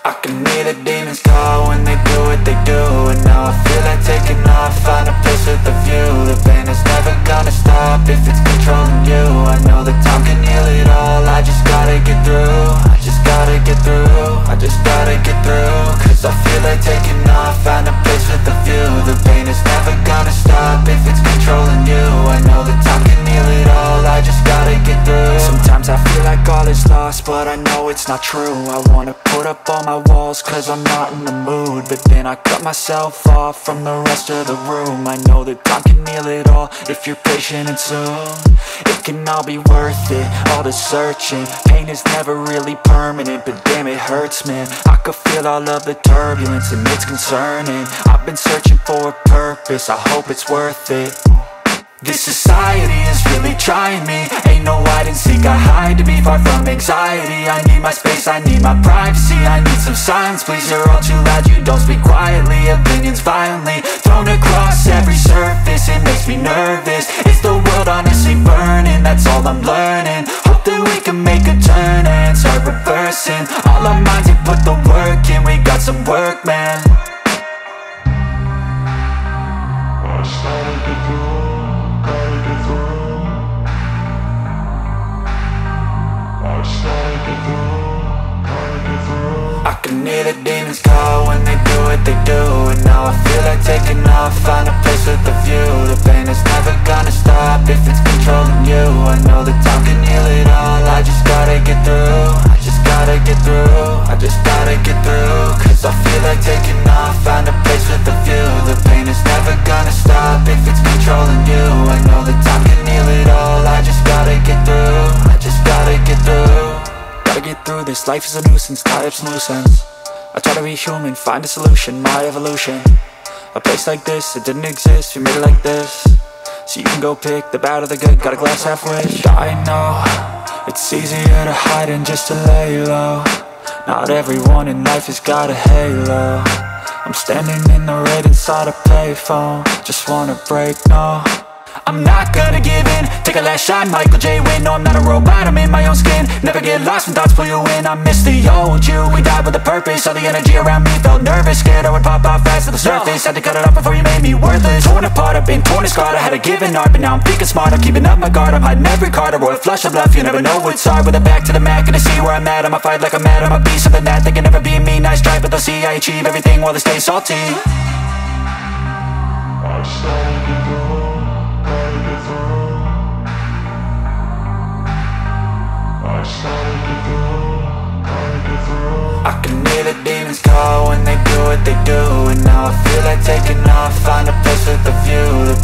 I can hear the demons call when they do what they do. And now I feel like taking off, find a place with a view. The pain is never gonna stop if it's controlling you. I know that time can heal it all, I just gotta get through. I just gotta get through, I just gotta get through. Cause I feel like taking off, find a place with a view. The pain is never gonna stop if it's controlling you. I know that time can heal it all, I just gotta get through. Sometimes I feel like all is lost, but I know it's not true. I wanna put up all my walls cause I'm not in the mood, but then I cut myself off from the rest of the room. I know that time can heal it all if you're patient and soon it can all be worth it, all the searching. Pain is never really permanent, but damn it hurts, man. I could feel all of the turbulence and it's concerning. I've been searching for a purpose, I hope it's worth it. This society is really trying me. Ain't no hide and seek, I hide to be far from anxiety. I need my space, I need my privacy. I need some silence, please, you're all too loud. You don't speak quietly, opinions violently thrown across every surface. It makes me nervous, is the world honestly burning? That's all I'm learning. Hope that we can make a turn and start reversing all our minds and put the work in. We got some work, man. I started to do. I can hear the demons call when they do what they do. And now I feel like taking off, find a place with a view. The pain is never gonna stop if it's controlling you. I know that time can heal it all, I just gotta get through. I just gotta get through, I just gotta get through. Cause I feel like taking off, find a place with a view. The pain is never gonna stop if it's controlling you. I know that time can heal it all, I just gotta get through. I just gotta get through. Gotta get through this, life is a nuisance, tie up some loose ends. I try to be human, find a solution, my evolution. A place like this, it didn't exist, we made it like this. So you can go pick the bad or the good, got a glass half wish. I know, it's easier to hide than just to lay low. Not everyone in life has got a halo. I'm standing in the red inside a payphone, just wanna break, no. I'm not gonna give in, take a last shot, Michael J. Win. No, I'm not a robot, I'm in my own skin. Never get lost when thoughts pull you in. I miss the old you, we died with a purpose. All the energy around me felt nervous, scared I would pop out fast to the surface. Had to cut it off before you made me worthless. Torn apart, I've been torn and scarred. I had a given art, but now I'm thinking smart. I'm keeping up my guard, I'm hiding every card. A royal flush of bluff, you never know what's hard. With a back to the mat, gonna see where I'm at. I'ma fight like I'm mad, I'ma be something that they can never be me. Nice try, but they'll see I achieve everything while they stay salty. I started to go. I can hear the demons call when they do what they do. And now I feel like taking off, find a place with a view. The